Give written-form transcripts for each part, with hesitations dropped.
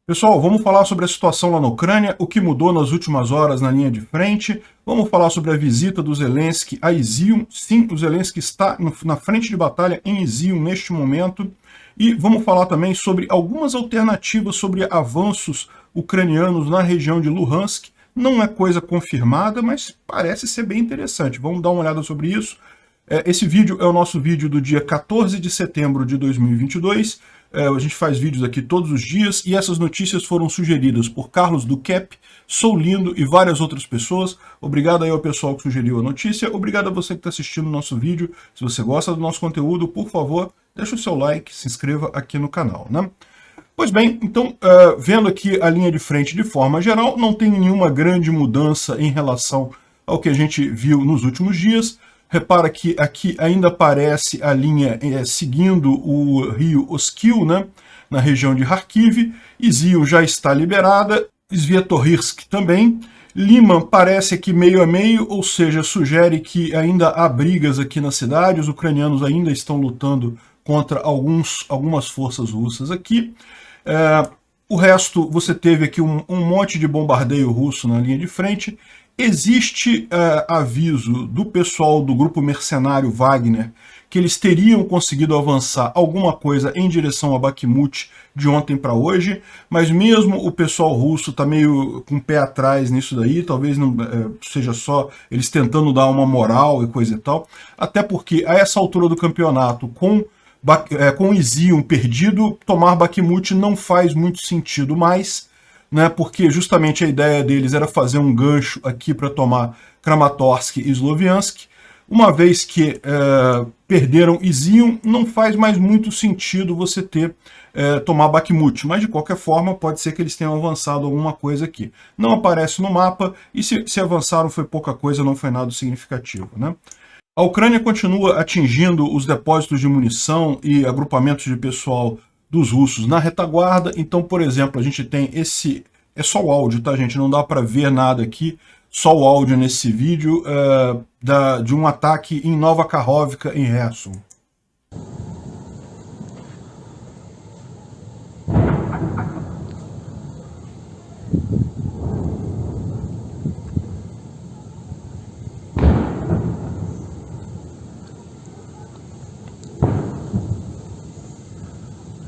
Pessoal, vamos falar sobre a situação lá na Ucrânia, o que mudou nas últimas horas na linha de frente. Vamos falar sobre a visita do Zelensky a Izium. Sim, o Zelensky está na frente de batalha em Izium neste momento. E vamos falar também sobre algumas alternativas sobre avanços ucranianos na região de Luhansk. Não é coisa confirmada, mas parece ser bem interessante. Vamos dar uma olhada sobre isso. Esse vídeo é o nosso vídeo do dia 14 de setembro de 2022. A gente faz vídeos aqui todos os dias e essas notícias foram sugeridas por Carlos Duquep, Sou Lindo e várias outras pessoas. Obrigado aí ao pessoal que sugeriu a notícia. Obrigado a você que está assistindo o nosso vídeo. Se você gosta do nosso conteúdo, por favor, deixa o seu like, se inscreva aqui no canal, né? Pois bem, então, vendo aqui a linha de frente de forma geral, não tem nenhuma grande mudança em relação ao que a gente viu nos últimos dias. Repara que aqui ainda aparece a linha seguindo o rio Oskil, né, na região de Kharkiv. Izium já está liberada, Sviatohirsk também. Liman parece aqui meio a meio, ou seja, sugere que ainda há brigas aqui na cidade, os ucranianos ainda estão lutando contra algumas forças russas aqui. O resto, você teve aqui um monte de bombardeio russo na linha de frente. Existe aviso do pessoal do grupo mercenário Wagner que eles teriam conseguido avançar alguma coisa em direção a Bakhmut de ontem para hoje, mas mesmo o pessoal russo está meio com o pé atrás nisso daí, talvez não seja só eles tentando dar uma moral e coisa e tal, até porque a essa altura do campeonato, com Izium perdido, tomar Bakhmut não faz muito sentido mais, né, porque justamente a ideia deles era fazer um gancho aqui para tomar Kramatorsk e Sloviansk. Uma vez que perderam Izium, não faz mais muito sentido você tomar Bakhmut, mas de qualquer forma pode ser que eles tenham avançado alguma coisa aqui. Não aparece no mapa, e se avançaram foi pouca coisa, não foi nada significativo, né? A Ucrânia continua atingindo os depósitos de munição e agrupamentos de pessoal dos russos na retaguarda. Então, por exemplo, a gente tem esse... É só o áudio, tá, gente? Não dá para ver nada aqui. Só o áudio nesse vídeo de um ataque em Nova Kakhovka, em Kherson.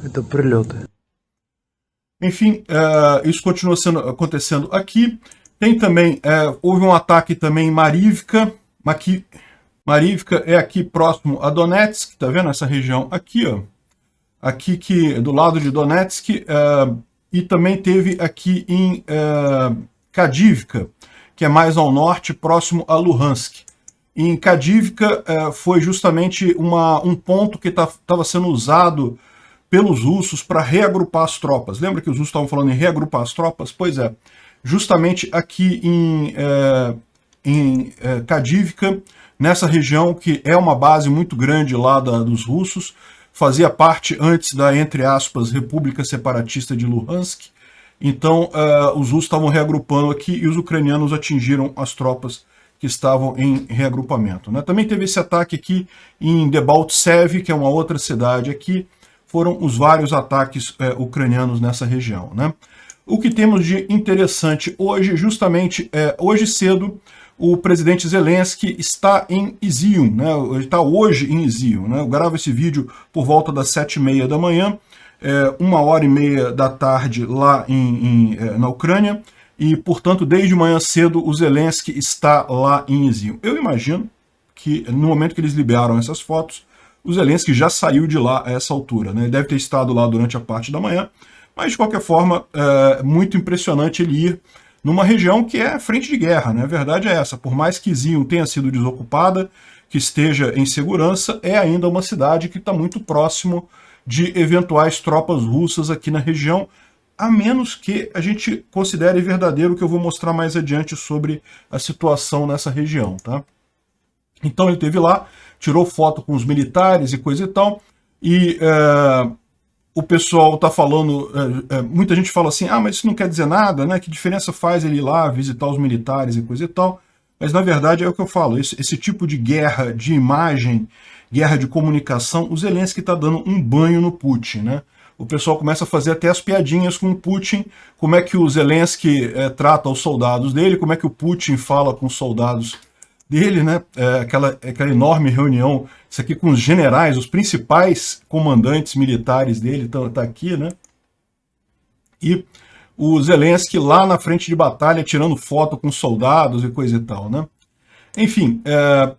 Это прилеты. Enfim, isso continua acontecendo aqui. Tem também, houve um ataque também em Marivka. Marivka é aqui próximo a Donetsk, tá vendo essa região aqui, ó. Aqui do lado de Donetsk, e também teve aqui em Kadivka, que é mais ao norte, próximo a Luhansk. Em Kadivka foi justamente um ponto que estava sendo usado pelos russos para reagrupar as tropas. Lembra que os russos estavam falando em reagrupar as tropas? Pois é, justamente aqui em Kadivka, nessa região que é uma base muito grande lá dos russos, fazia parte antes da, entre aspas, República Separatista de Luhansk. Então, os russos estavam reagrupando aqui e os ucranianos atingiram as tropas que estavam em reagrupamento, né? Também teve esse ataque aqui em Debaltsev, que é uma outra cidade aqui. Foram os vários ataques ucranianos nessa região, né? O que temos de interessante hoje, justamente, hoje cedo, o presidente Zelensky está em Izium, né? Ele está hoje em Izium, né? Eu gravo esse vídeo por volta das 7h30 da manhã, 1h30 da tarde lá na Ucrânia, e, portanto, desde manhã cedo o Zelensky está lá em Izium. Eu imagino que, no momento que eles liberaram essas fotos, o Zelensky já saiu de lá a essa altura, né? Ele deve ter estado lá durante a parte da manhã, mas de qualquer forma, é muito impressionante ele ir numa região que é frente de guerra, né? A verdade é essa, por mais que Izium tenha sido desocupada, que esteja em segurança, é ainda uma cidade que está muito próximo de eventuais tropas russas aqui na região, a menos que a gente considere verdadeiro o que eu vou mostrar mais adiante sobre a situação nessa região, tá? Então ele esteve lá, tirou foto com os militares e coisa e tal, e o pessoal está falando, muita gente fala assim, mas isso não quer dizer nada, né? Que diferença faz ele ir lá visitar os militares e coisa e tal, mas na verdade é o que eu falo, esse tipo de guerra de imagem, guerra de comunicação, o Zelensky está dando um banho no Putin, né? o pessoal começa a fazer até as piadinhas com o Putin, como é que o Zelensky trata os soldados dele, como é que o Putin fala com os soldados dele, né? Aquela enorme reunião, isso aqui com os generais, os principais comandantes militares dele, tá aqui, né? E o Zelensky lá na frente de batalha tirando foto com soldados e coisa e tal, né? Enfim,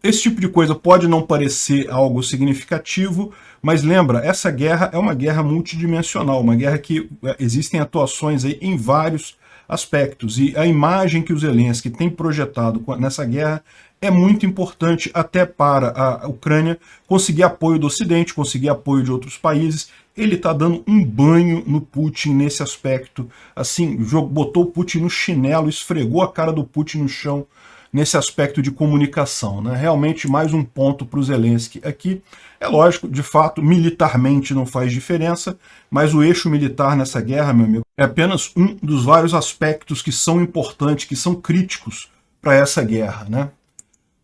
esse tipo de coisa pode não parecer algo significativo, mas lembra, essa guerra é uma guerra multidimensional, uma guerra que existem atuações aí em vários aspectos, e a imagem que o Zelensky tem projetado nessa guerra é muito importante até para a Ucrânia conseguir apoio do Ocidente, conseguir apoio de outros países. Ele está dando um banho no Putin nesse aspecto, assim, botou o Putin no chinelo, esfregou a cara do Putin no chão, nesse aspecto de comunicação, né? Realmente mais um ponto para o Zelensky aqui. É lógico, de fato, militarmente não faz diferença, mas o eixo militar nessa guerra, meu amigo, é apenas um dos vários aspectos que são importantes, que são críticos para essa guerra, né?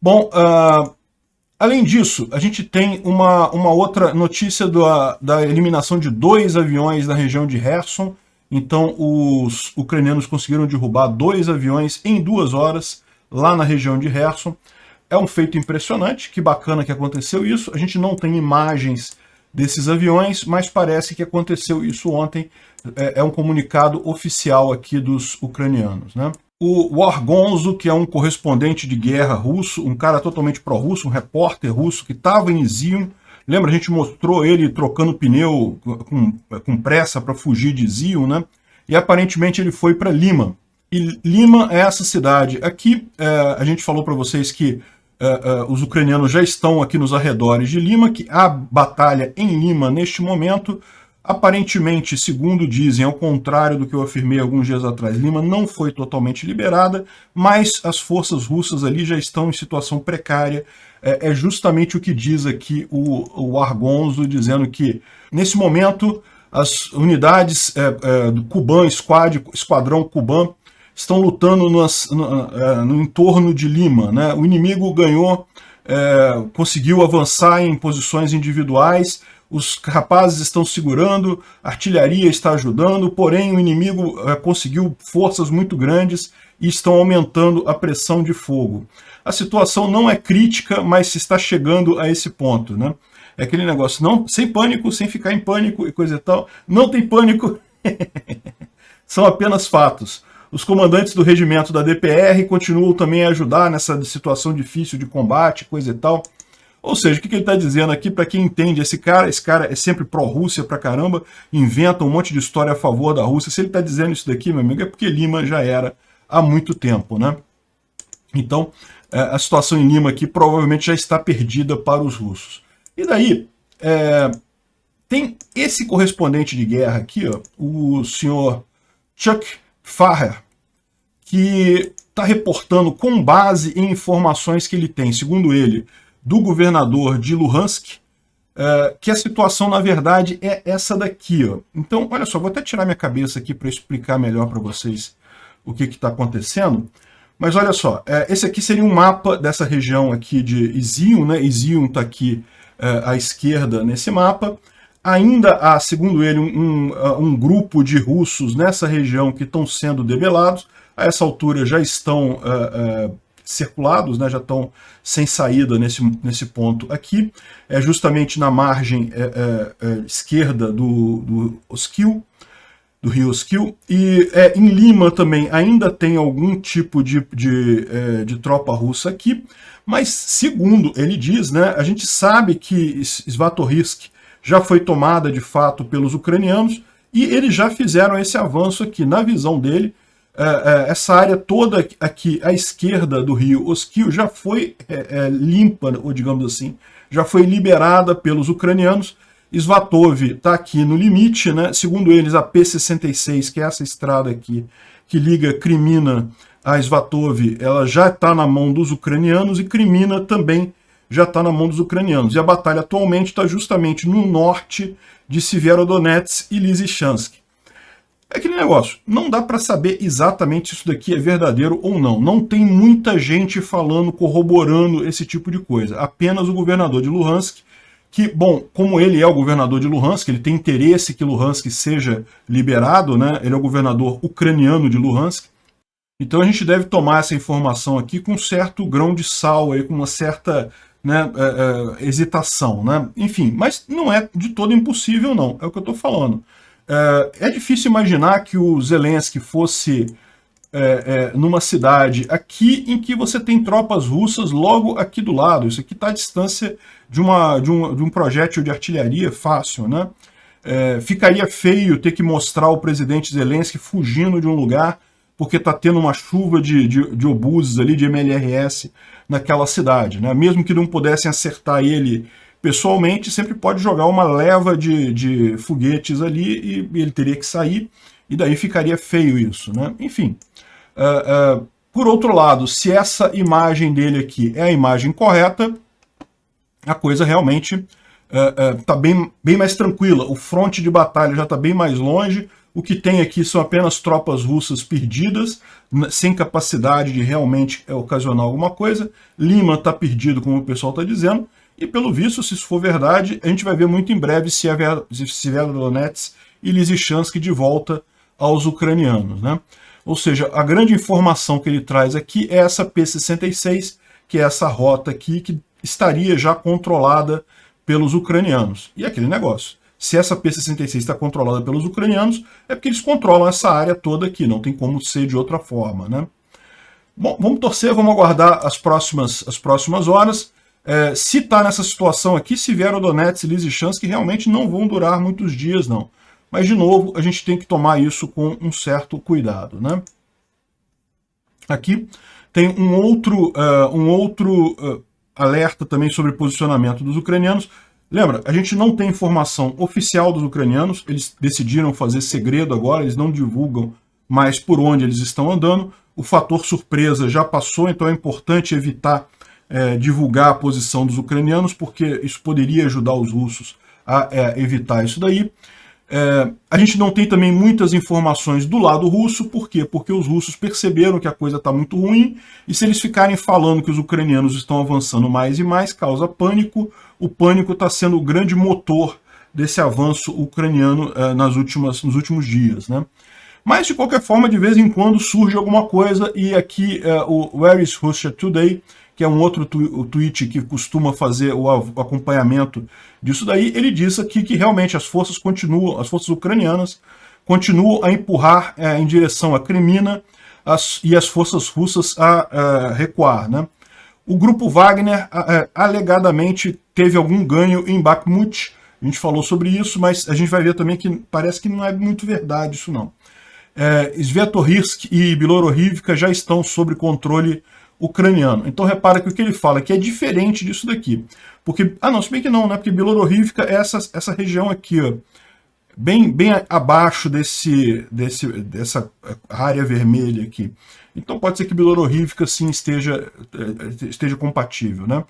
Bom, além disso, a gente tem uma outra notícia da eliminação de 2 aviões da região de Kherson. Então, os ucranianos conseguiram derrubar 2 aviões em 2 horas, lá na região de Kherson. É um feito impressionante, que bacana que aconteceu isso. A gente não tem imagens desses aviões, mas parece que aconteceu isso ontem. É um comunicado oficial aqui dos ucranianos, né? O Wargonzo, que é um correspondente de guerra russo, um cara totalmente pró-russo, um repórter russo que estava em Izium. Lembra, a gente mostrou ele trocando pneu com pressa para fugir de Izium, né? E aparentemente ele foi para Lima. E Lima é essa cidade. Aqui a gente falou para vocês que os ucranianos já estão aqui nos arredores de Lima, que há batalha em Lima neste momento. Aparentemente, segundo dizem, ao contrário do que eu afirmei alguns dias atrás, Lima não foi totalmente liberada, mas as forças russas ali já estão em situação precária. É justamente o que diz aqui o Argonzo, dizendo que, nesse momento, as unidades do Kuban, Esquadrão Kuban, estão lutando no entorno de Lima, né? O inimigo ganhou, conseguiu avançar em posições individuais, os rapazes estão segurando, a artilharia está ajudando, porém o inimigo conseguiu forças muito grandes e estão aumentando a pressão de fogo. A situação não é crítica, mas se está chegando a esse ponto, né? É aquele negócio, não, sem pânico, sem ficar em pânico e coisa e tal. Não tem pânico, são apenas fatos. Os comandantes do regimento da DPR continuam também a ajudar nessa situação difícil de combate, coisa e tal. Ou seja, o que ele está dizendo aqui, para quem entende, esse cara é sempre pró-Rússia pra caramba, inventa um monte de história a favor da Rússia. Se ele está dizendo isso daqui, meu amigo, é porque Lima já era há muito tempo, né? Então, a situação em Lima aqui provavelmente já está perdida para os russos. E daí, tem esse correspondente de guerra aqui, ó, o senhor Chuck Farrer, que está reportando com base em informações que ele tem, segundo ele, do governador de Luhansk, que a situação, na verdade, é essa daqui, ó. Então, olha só, vou até tirar minha cabeça aqui para explicar melhor para vocês o que está acontecendo. Mas olha só, esse aqui seria um mapa dessa região aqui de Izium, né? Izium está aqui à esquerda nesse mapa. Ainda há, segundo ele, um grupo de russos nessa região que estão sendo debelados. A essa altura já estão circulados, né, já estão sem saída nesse ponto aqui. É justamente na margem esquerda do Oskil, do rio Oskil. E em Lima também ainda tem algum tipo de tropa russa aqui, mas segundo ele diz, né, a gente sabe que Svatohirsk já foi tomada de fato pelos ucranianos e eles já fizeram esse avanço aqui. Na visão dele, essa área toda aqui à esquerda do rio Oskil já foi limpa, ou digamos assim, já foi liberada pelos ucranianos. Svatov está aqui no limite, né? Segundo eles, a P-66, que é essa estrada aqui, que liga Crimina a Svatov, ela já está na mão dos ucranianos, e Crimina também já está na mão dos ucranianos. E a batalha atualmente está justamente no norte de Severodonetsk e Lysychansk. É aquele negócio, não dá para saber exatamente se isso daqui é verdadeiro ou não. Não tem muita gente falando, corroborando esse tipo de coisa. Apenas o governador de Luhansk, que, bom, como ele é o governador de Luhansk, ele tem interesse que Luhansk seja liberado, né? Ele é o governador ucraniano de Luhansk. Então a gente deve tomar essa informação aqui com um certo grão de sal, aí, com uma certa, né, hesitação, né? Enfim, mas não é de todo impossível, não. É o que eu estou falando. É difícil imaginar que o Zelensky fosse numa cidade aqui em que você tem tropas russas logo aqui do lado. Isso aqui está à distância de um projétil de artilharia fácil, né? Ficaria feio ter que mostrar o presidente Zelensky fugindo de um lugar porque está tendo uma chuva de obuses ali, de MLRS naquela cidade, né? Mesmo que não pudessem acertar ele pessoalmente, sempre pode jogar uma leva de foguetes ali e ele teria que sair, e daí ficaria feio isso, né? Enfim. Por outro lado, se essa imagem dele aqui é a imagem correta, a coisa realmente está bem mais tranquila. O fronte de batalha já está bem mais longe. O que tem aqui são apenas tropas russas perdidas, sem capacidade de realmente ocasionar alguma coisa. Lima está perdido, como o pessoal está dizendo. E pelo visto, se isso for verdade, a gente vai ver muito em breve Severodonetsk e Lysychansk de volta aos ucranianos, né? Ou seja, a grande informação que ele traz aqui é essa P-66, que é essa rota aqui que estaria já controlada pelos ucranianos. E aquele negócio, se essa P-66 está controlada pelos ucranianos, é porque eles controlam essa área toda aqui, não tem como ser de outra forma, né? Bom, vamos torcer, vamos aguardar as próximas horas. Se está nessa situação aqui, Severodonetsk e Lysychansk realmente não vão durar muitos dias, não. Mas, de novo, a gente tem que tomar isso com um certo cuidado, né? Aqui tem um outro alerta também sobre posicionamento dos ucranianos. Lembra, a gente não tem informação oficial dos ucranianos, eles decidiram fazer segredo agora, eles não divulgam mais por onde eles estão andando. O fator surpresa já passou, então é importante evitar divulgar a posição dos ucranianos, porque isso poderia ajudar os russos a evitar isso daí. A gente não tem também muitas informações do lado russo, por quê? Porque os russos perceberam que a coisa está muito ruim, e se eles ficarem falando que os ucranianos estão avançando mais e mais, causa pânico. O pânico está sendo o grande motor desse avanço ucraniano nos últimos dias, né? Mas, de qualquer forma, de vez em quando surge alguma coisa, e aqui o Where is Russia Today, que é um outro tweet que costuma fazer o acompanhamento disso daí, ele diz aqui que realmente as forças ucranianas continuam a empurrar em direção à Crimina e as forças russas a recuar, né? O grupo Wagner alegadamente teve algum ganho em Bakhmut, a gente falou sobre isso, mas a gente vai ver também que parece que não é muito verdade isso não. Svetohirsk e Bilorivka já estão sob controle ucraniano. Então repara que o que ele fala que é diferente disso daqui. Porque, não, se bem que não, né? Porque Bilorivka é essa região aqui, ó, bem abaixo dessa área vermelha aqui. Então pode ser que Bilorivka sim esteja compatível, né?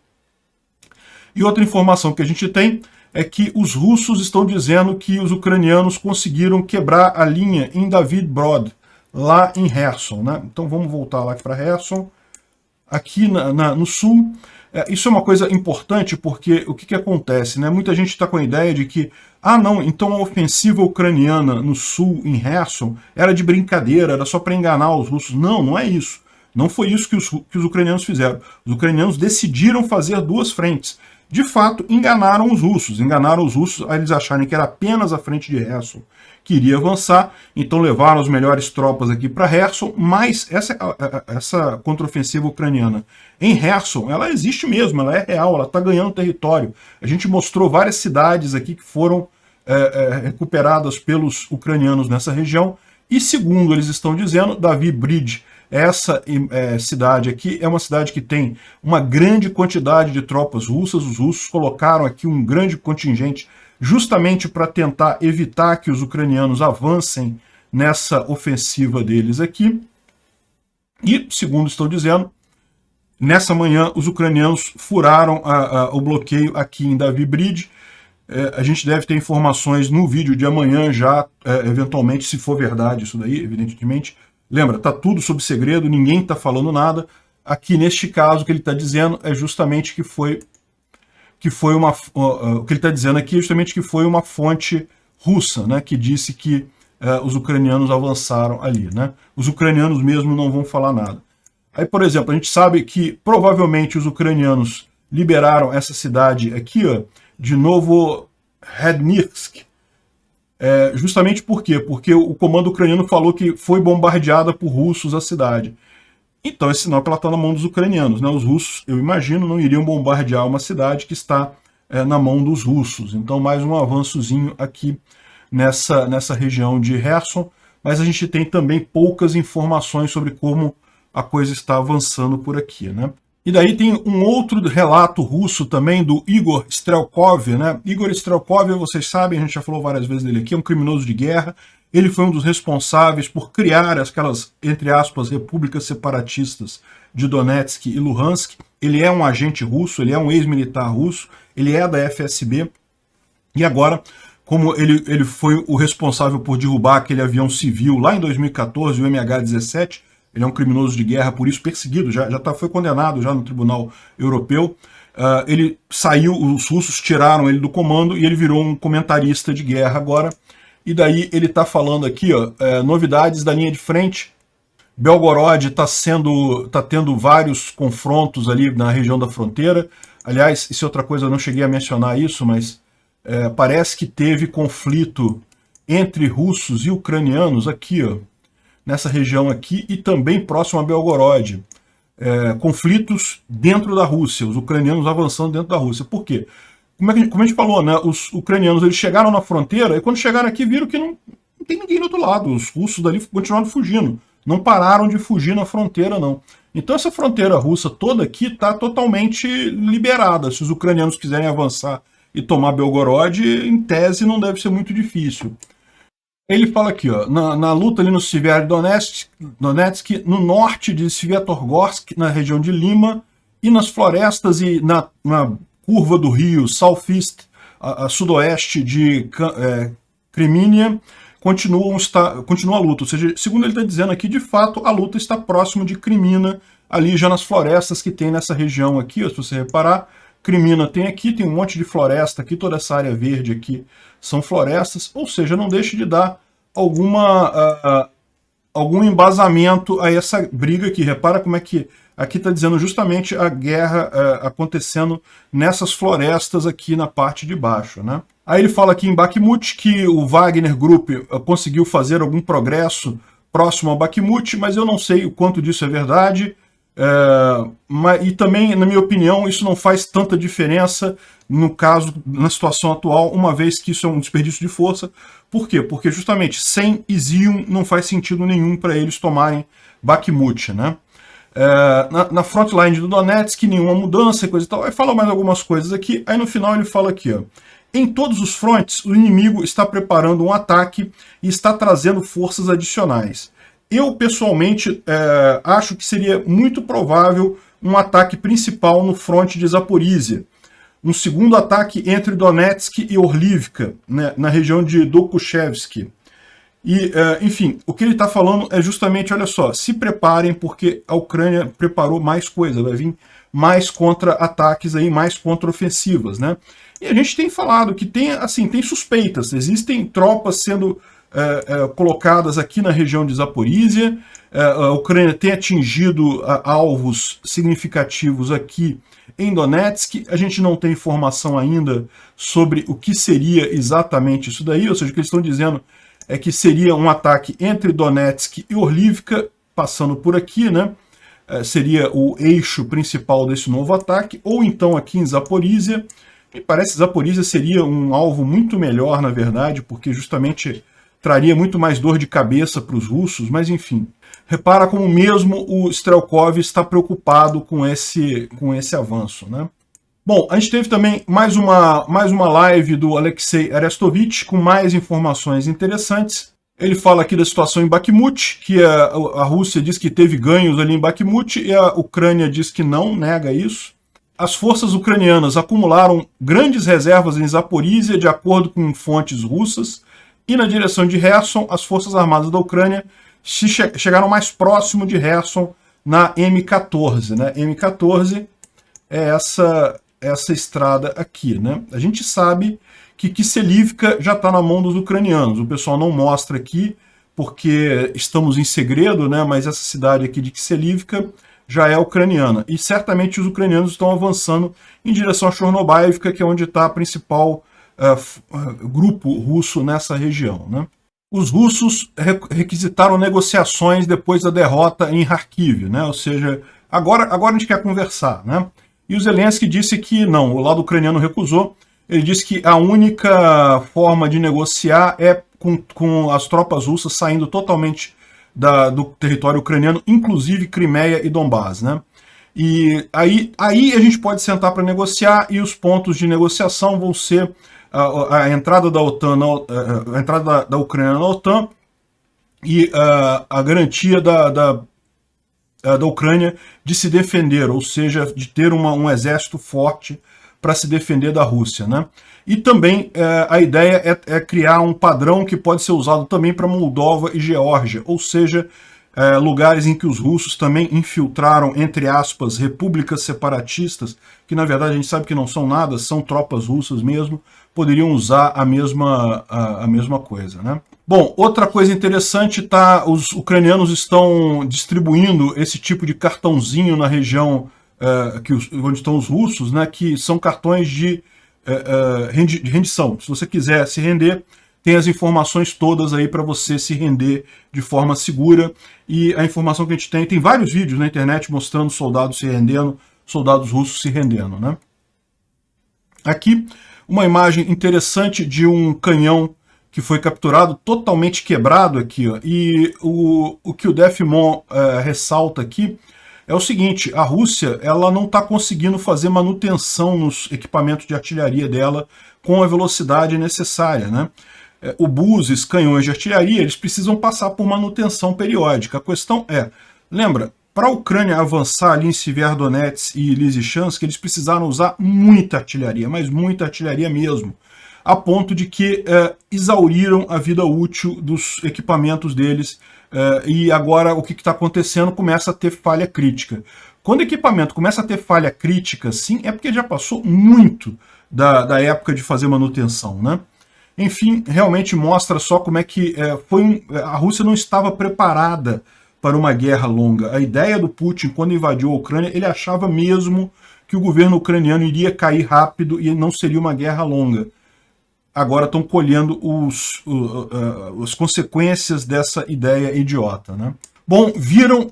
E outra informação que a gente tem é que os russos estão dizendo que os ucranianos conseguiram quebrar a linha em David Brod, lá em Kherson, né? Então vamos voltar lá para Kherson. Aqui no sul, isso é uma coisa importante porque o que acontece, né? Muita gente está com a ideia de que, não, então a ofensiva ucraniana no sul, em Kherson, era de brincadeira, era só para enganar os russos. Não, não é isso. Não foi isso que os ucranianos fizeram. Os ucranianos decidiram fazer duas frentes. De fato, enganaram os russos a eles acharem que era apenas a frente de Kherson que iria avançar, então levaram as melhores tropas aqui para Kherson, mas essa contraofensiva ucraniana em Kherson, ela existe mesmo, ela é real, ela está ganhando território. A gente mostrou várias cidades aqui que foram recuperadas pelos ucranianos nessa região, e segundo eles estão dizendo, Davi Bridge, essa cidade aqui é uma cidade que tem uma grande quantidade de tropas russas. Os russos colocaram aqui um grande contingente justamente para tentar evitar que os ucranianos avancem nessa ofensiva deles aqui. E, segundo estão dizendo, nessa manhã os ucranianos furaram o bloqueio aqui em Davi Bridge. A gente deve ter informações no vídeo de amanhã já, eventualmente, se for verdade isso daí, evidentemente. Lembra, está tudo sob segredo, ninguém está falando nada. Aqui, neste caso, o que ele está dizendo é justamente que que foi o que ele está dizendo aqui é justamente que foi uma fonte russa, né, que disse que os ucranianos avançaram ali, né? Os ucranianos mesmo não vão falar nada. Aí, por exemplo, a gente sabe que provavelmente os ucranianos liberaram essa cidade aqui, ó, de Novohednitsk, justamente por quê? Porque o comando ucraniano falou que foi bombardeada por russos a cidade. Então é sinal que ela está na mão dos ucranianos, né? Os russos, eu imagino, não iriam bombardear uma cidade que está na mão dos russos. Então mais um avançozinho aqui nessa região de Kherson, mas a gente tem também poucas informações sobre como a coisa está avançando por aqui, né? E daí tem um outro relato russo também do Igor Strelkov, né? Igor Strelkov, vocês sabem, a gente já falou várias vezes dele aqui, é um criminoso de guerra. Ele foi um dos responsáveis por criar aquelas, entre aspas, repúblicas separatistas de Donetsk e Luhansk. Ele é um agente russo, ele é um ex-militar russo, ele é da FSB. E agora, como ele foi o responsável por derrubar aquele avião civil lá em 2014, o MH17, ele é um criminoso de guerra, por isso perseguido, foi condenado já no Tribunal Europeu. Ele saiu, os russos tiraram ele do comando e ele virou um comentarista de guerra agora. E daí ele está falando aqui, ó, novidades da linha de frente. Belgorod está tendo vários confrontos ali na região da fronteira. Aliás, isso é outra coisa, eu não cheguei a mencionar isso, mas parece que teve conflito entre russos e ucranianos aqui, ó, nessa região aqui e também próximo a Belgorod. Conflitos dentro da Rússia, os ucranianos avançando dentro da Rússia. Por quê? Como a gente falou, né, os ucranianos eles chegaram na fronteira e quando chegaram aqui viram que não tem ninguém do outro lado. Os russos dali continuaram fugindo. Não pararam de fugir na fronteira, não. Então essa fronteira russa toda aqui está totalmente liberada. Se os ucranianos quiserem avançar e tomar Belgorod, em tese não deve ser muito difícil. Ele fala aqui, ó, na luta ali no Severodonetsk, no norte de Sviatorgorsk, na região de Lima, e nas florestas e na curva do rio Southeast, a sudoeste de Crimea, continua a luta. Ou seja, segundo ele está dizendo aqui, de fato, a luta está próximo de Crimea, ali já nas florestas que tem nessa região aqui, ó, se você reparar, Crimea tem um monte de floresta aqui, toda essa área verde aqui são florestas, ou seja, não deixe de dar algum embasamento a essa briga aqui. Repara como é que aqui está dizendo justamente a guerra acontecendo nessas florestas aqui na parte de baixo, né? Aí ele fala aqui em Bakhmut que o Wagner Group conseguiu fazer algum progresso próximo a Bakhmut, mas eu não sei o quanto disso é verdade. E também, na minha opinião, isso não faz tanta diferença na situação atual, uma vez que isso é um desperdício de força. Por quê? Porque justamente sem Izium não faz sentido nenhum para eles tomarem Bakhmut, né? Na frontline do Donetsk, nenhuma mudança e coisa e tal. Aí fala mais algumas coisas aqui, aí no final ele fala aqui, ó, em todos os frontes, o inimigo está preparando um ataque e está trazendo forças adicionais. Eu, pessoalmente, acho que seria muito provável um ataque principal no fronte de Zaporizhia. Um segundo ataque entre Donetsk e Orlivka, né, na região de Dokushevsk. E, enfim, o que ele está falando é justamente, olha só, se preparem porque a Ucrânia preparou mais coisa, vai vir mais contra-ataques aí, mais contra-ofensivas, né? E a gente tem falado que tem suspeitas, existem tropas sendo colocadas aqui na região de Zaporizhia, a Ucrânia tem atingido alvos significativos aqui em Donetsk, a gente não tem informação ainda sobre o que seria exatamente isso daí, ou seja, o que eles estão dizendo é que seria um ataque entre Donetsk e Orlivka, passando por aqui, né? Seria o eixo principal desse novo ataque, ou então aqui em Zaporizhia. Me parece que Zaporizhia seria um alvo muito melhor, na verdade, porque justamente traria muito mais dor de cabeça para os russos, mas enfim. Repara como mesmo o Strelkov está preocupado com esse avanço, né? Bom, a gente teve também mais uma live do Alexei Arestovich com mais informações interessantes. Ele fala aqui da situação em Bakhmut, que a Rússia diz que teve ganhos ali em Bakhmut e a Ucrânia diz que não, nega isso. As forças ucranianas acumularam grandes reservas em Zaporizhia, de acordo com fontes russas, e na direção de Kherson, as forças armadas da Ucrânia chegaram mais próximo de Kherson na M14. Né? M14 é essa estrada aqui, né? A gente sabe que Kiselivka já está na mão dos ucranianos. O pessoal não mostra aqui, porque estamos em segredo, né? Mas essa cidade aqui de Kiselivka já é ucraniana. E certamente os ucranianos estão avançando em direção a Chornobaivka, que é onde está a principal grupo russo nessa região, né? Os russos requisitaram negociações depois da derrota em Kharkiv, né? Ou seja, agora a gente quer conversar, né? E o Zelensky disse que não, o lado ucraniano recusou. Ele disse que a única forma de negociar é com as tropas russas saindo totalmente do território ucraniano, inclusive Crimeia e Donbás, né? E aí a gente pode sentar para negociar, e os pontos de negociação vão ser a entrada da OTAN, a entrada da Ucrânia na OTAN e a garantia da Ucrânia de se defender, ou seja, de ter um exército forte para se defender da Rússia, né? E também a ideia é criar um padrão que pode ser usado também para Moldova e Geórgia, ou seja, lugares em que os russos também infiltraram, entre aspas, repúblicas separatistas, que na verdade a gente sabe que não são nada, são tropas russas mesmo, poderiam usar a mesma coisa, né? Bom, outra coisa interessante, os ucranianos estão distribuindo esse tipo de cartãozinho na região onde estão os russos, né, que são cartões de rendição. Se você quiser se render, tem as informações todas aí para você se render de forma segura. E a informação que a gente tem vários vídeos na internet mostrando soldados se rendendo, soldados russos se rendendo, né? Aqui, uma imagem interessante de um canhão que foi capturado, totalmente quebrado aqui, ó. E o que o Defimon ressalta aqui é o seguinte: a Rússia ela não está conseguindo fazer manutenção nos equipamentos de artilharia dela com a velocidade necessária, né? Obuses, canhões de artilharia, eles precisam passar por manutenção periódica. A questão lembra, para a Ucrânia avançar ali em Severodonetsk e Lysychansk, eles precisaram usar muita artilharia, mas muita artilharia mesmo, a ponto de que exauriram a vida útil dos equipamentos deles, e agora o que está acontecendo? Começa a ter falha crítica. Quando o equipamento começa a ter falha crítica, sim, é porque já passou muito da época de fazer manutenção, né? Enfim, realmente mostra só como é que a Rússia não estava preparada para uma guerra longa. A ideia do Putin, quando invadiu a Ucrânia, ele achava mesmo que o governo ucraniano iria cair rápido e não seria uma guerra longa. Agora estão colhendo as consequências dessa ideia idiota, né? Bom, viram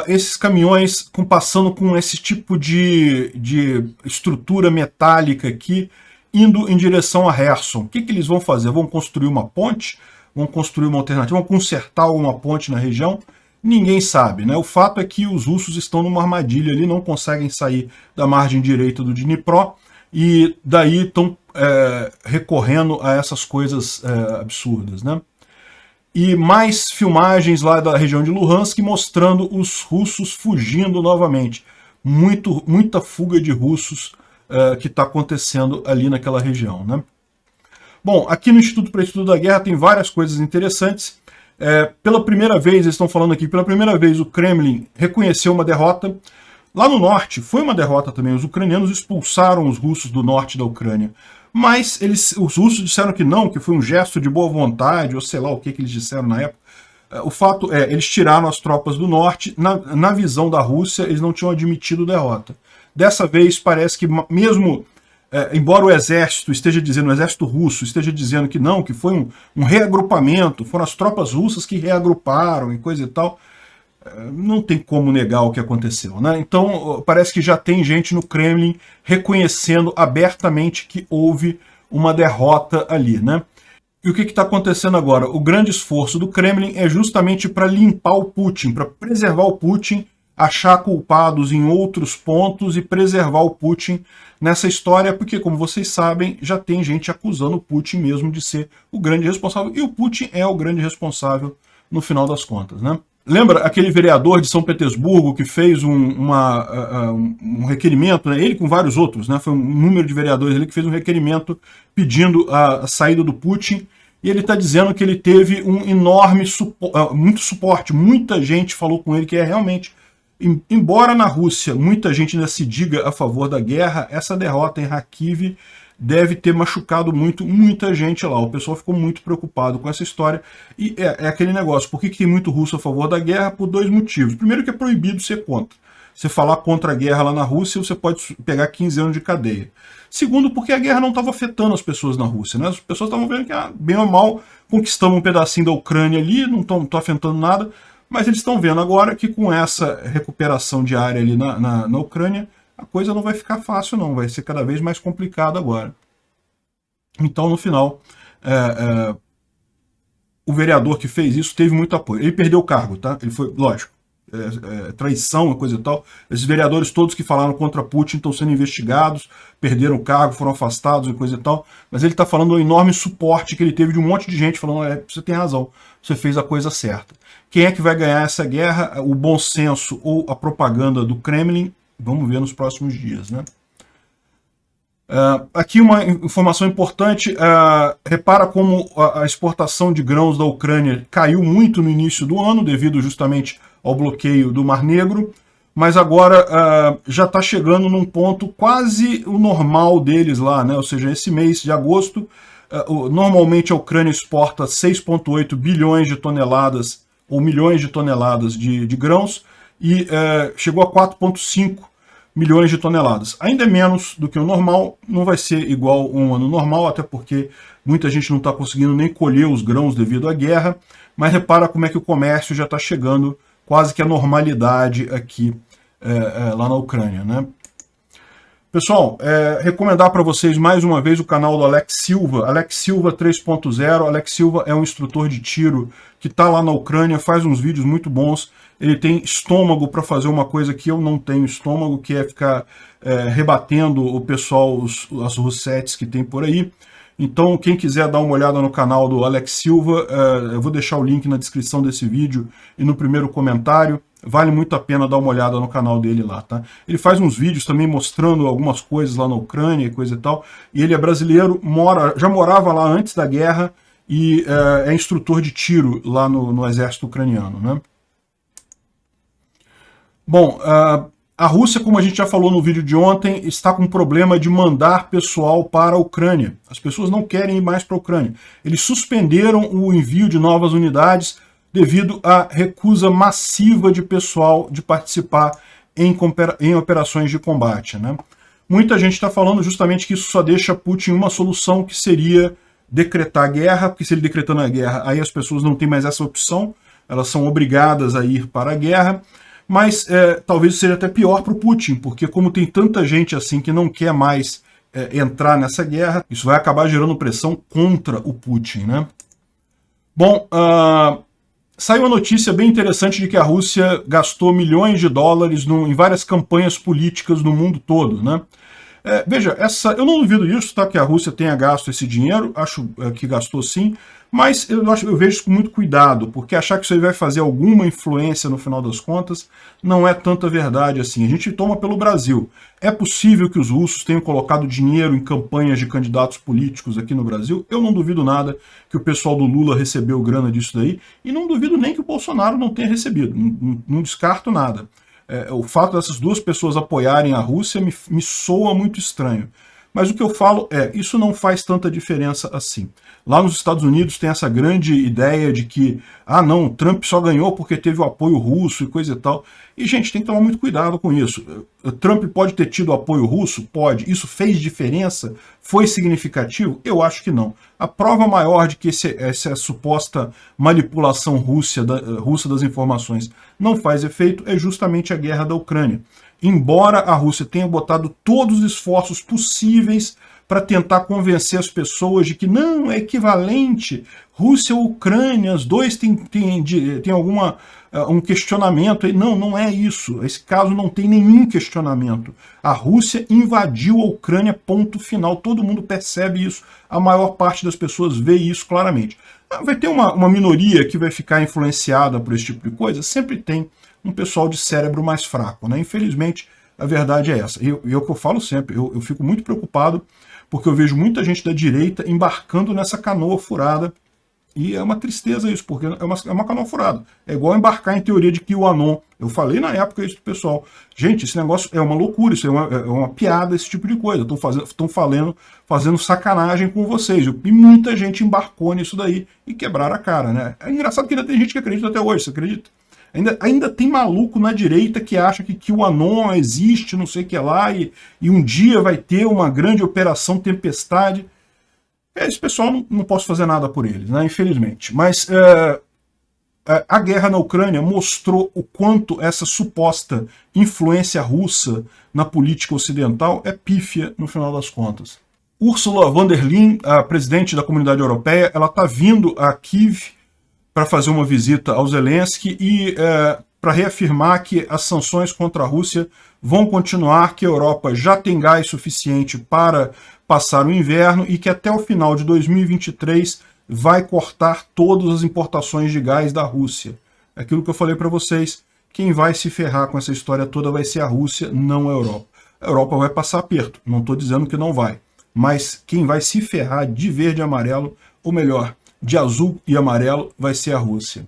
esses caminhões passando com esse tipo de estrutura metálica aqui, indo em direção a Kherson. O que eles vão fazer? Vão construir uma ponte? Vão construir uma alternativa? Vão consertar uma ponte na região? Ninguém sabe, né? O fato é que os russos estão numa armadilha ali, não conseguem sair da margem direita do Dnipro, e daí estão recorrendo a essas coisas absurdas, né? E mais filmagens lá da região de Luhansk mostrando os russos fugindo novamente. Muita fuga de russos que está acontecendo ali naquela região, né? Bom, aqui no Instituto para Estudo da Guerra tem várias coisas interessantes. Pela primeira vez, eles estão falando aqui, pela primeira vez o Kremlin reconheceu uma derrota. Lá no norte foi uma derrota também, os ucranianos expulsaram os russos do norte da Ucrânia. Mas os russos disseram que não, que foi um gesto de boa vontade, ou sei lá o que eles disseram na época. O fato é, eles tiraram as tropas do norte, na visão da Rússia, eles não tinham admitido derrota. Dessa vez, parece que mesmo, embora o exército russo esteja dizendo que não, que foi um reagrupamento, foram as tropas russas que reagruparam e coisa e tal, não tem como negar o que aconteceu, né? Então, parece que já tem gente no Kremlin reconhecendo abertamente que houve uma derrota ali, né? E o que está acontecendo agora? O grande esforço do Kremlin é justamente para limpar o Putin, para preservar o Putin, achar culpados em outros pontos e preservar o Putin nessa história, porque, como vocês sabem, já tem gente acusando o Putin mesmo de ser o grande responsável, e o Putin é o grande responsável no final das contas, né? Lembra aquele vereador de São Petersburgo que fez um requerimento, né? Ele com vários outros, né? Foi um número de vereadores ali que fez um requerimento pedindo a saída do Putin, e ele está dizendo que ele teve um enorme muito suporte, muita gente falou com ele que realmente Embora na Rússia muita gente ainda se diga a favor da guerra, essa derrota em Kharkiv deve ter machucado muita gente lá. O pessoal ficou muito preocupado com essa história. E é aquele negócio, por que tem muito russo a favor da guerra? Por dois motivos. Primeiro que é proibido ser contra. Você falar contra a guerra lá na Rússia, você pode pegar 15 anos de cadeia. Segundo, porque a guerra não estava afetando as pessoas na Rússia, né? As pessoas estavam vendo que, bem ou mal, conquistamos um pedacinho da Ucrânia ali, não estão afetando nada, mas eles estão vendo agora que com essa recuperação de área ali na Ucrânia, a coisa não vai ficar fácil não, vai ser cada vez mais complicado agora. Então, no final, o vereador que fez isso teve muito apoio. Ele perdeu o cargo, tá? Ele foi, lógico, traição, coisa e tal. Esses vereadores todos que falaram contra Putin estão sendo investigados, perderam o cargo, foram afastados e coisa e tal, mas ele está falando do enorme suporte que ele teve de um monte de gente falando, você tem razão, você fez a coisa certa. Quem é que vai ganhar essa guerra? O bom senso ou a propaganda do Kremlin? Vamos ver nos próximos dias, né? Aqui uma informação importante, repara como a exportação de grãos da Ucrânia caiu muito no início do ano, devido justamente ao bloqueio do Mar Negro, mas agora já está chegando num ponto quase o normal deles lá, né? Ou seja, esse mês de agosto, normalmente a Ucrânia exporta 6,8 bilhões de toneladas, ou milhões de toneladas de grãos, e chegou a 4,5 milhões de toneladas. Ainda é menos do que o normal, não vai ser igual um ano normal, até porque muita gente não está conseguindo nem colher os grãos devido à guerra, mas repara como é que o comércio já está chegando quase que a normalidade aqui lá na Ucrânia, né? Pessoal, recomendar para vocês mais uma vez o canal do Alex Silva, Alex Silva 3.0. Alex Silva é um instrutor de tiro que está lá na Ucrânia, faz uns vídeos muito bons. Ele tem estômago para fazer uma coisa que eu não tenho estômago, que é ficar rebatendo o pessoal, as russetes que tem por aí. Então, quem quiser dar uma olhada no canal do Alex Silva, eu vou deixar o link na descrição desse vídeo e no primeiro comentário. Vale muito a pena dar uma olhada no canal dele lá, tá? Ele faz uns vídeos também mostrando algumas coisas lá na Ucrânia e coisa e tal. E ele é brasileiro, já morava lá antes da guerra e é instrutor de tiro lá no exército ucraniano, né? Bom, a Rússia, como a gente já falou no vídeo de ontem, está com problema de mandar pessoal para a Ucrânia. As pessoas não querem ir mais para a Ucrânia. Eles suspenderam o envio de novas unidades devido à recusa massiva de pessoal de participar em operações de combate, né? Muita gente está falando justamente que isso só deixa Putin uma solução, que seria decretar guerra, porque se ele decretando a guerra, aí as pessoas não têm mais essa opção, elas são obrigadas a ir para a guerra. Mas talvez seja até pior para o Putin, porque como tem tanta gente assim que não quer mais entrar nessa guerra, isso vai acabar gerando pressão contra o Putin, né? Bom, saiu uma notícia bem interessante de que a Rússia gastou milhões de dólares em várias campanhas políticas no mundo todo, né? Veja, eu não duvido disso, tá, que a Rússia tenha gasto esse dinheiro, acho que gastou sim, mas eu vejo isso com muito cuidado, porque achar que isso aí vai fazer alguma influência no final das contas não é tanta verdade assim. A gente toma pelo Brasil. É possível que os russos tenham colocado dinheiro em campanhas de candidatos políticos aqui no Brasil? Eu não duvido nada que o pessoal do Lula recebeu grana disso daí, e não duvido nem que o Bolsonaro não tenha recebido, não descarto nada. O fato dessas duas pessoas apoiarem a Rússia me soa muito estranho. Mas o que eu falo isso não faz tanta diferença assim. Lá nos Estados Unidos tem essa grande ideia de que, não, Trump só ganhou porque teve o apoio russo e coisa e tal. E, gente, tem que tomar muito cuidado com isso. Trump pode ter tido apoio russo? Pode. Isso fez diferença? Foi significativo? Eu acho que não. A prova maior de que essa suposta manipulação russa das informações não faz efeito é justamente a guerra da Ucrânia. Embora a Rússia tenha botado todos os esforços possíveis para tentar convencer as pessoas de que não, é equivalente, Rússia e Ucrânia, os dois têm um questionamento. Não, não é isso. Esse caso não tem nenhum questionamento. A Rússia invadiu a Ucrânia, ponto final. Todo mundo percebe isso. A maior parte das pessoas vê isso claramente. Vai ter uma minoria que vai ficar influenciada por esse tipo de coisa? Sempre tem um pessoal de cérebro mais fraco, né? Infelizmente, a verdade é essa. E é o que eu falo sempre, eu fico muito preocupado, porque eu vejo muita gente da direita embarcando nessa canoa furada E é uma tristeza isso, porque é uma canoa furada. É igual embarcar em teoria de QAnon. Eu falei na época isso pro pessoal. Gente, esse negócio é uma loucura, isso é uma piada, esse tipo de coisa. Estão fazendo sacanagem com vocês. E muita gente embarcou nisso daí e quebraram a cara, né? É engraçado que ainda tem gente que acredita até hoje, você acredita? Ainda tem maluco na direita que acha que QAnon existe, não sei o que lá, e um dia vai ter uma grande operação Tempestade. Esse pessoal não posso fazer nada por eles, né, infelizmente. Mas a guerra na Ucrânia mostrou o quanto essa suposta influência russa na política ocidental é pífia no final das contas. Ursula von der Leyen, a presidente da Comunidade Europeia, ela está vindo a Kiev para fazer uma visita ao Zelensky e para reafirmar que as sanções contra a Rússia vão continuar, que a Europa já tem gás suficiente para passar o inverno e que até o final de 2023 vai cortar todas as importações de gás da Rússia. Aquilo que eu falei para vocês, quem vai se ferrar com essa história toda vai ser a Rússia, não a Europa. A Europa vai passar aperto, não estou dizendo que não vai, mas quem vai se ferrar de verde e amarelo, ou melhor, de azul e amarelo, vai ser a Rússia.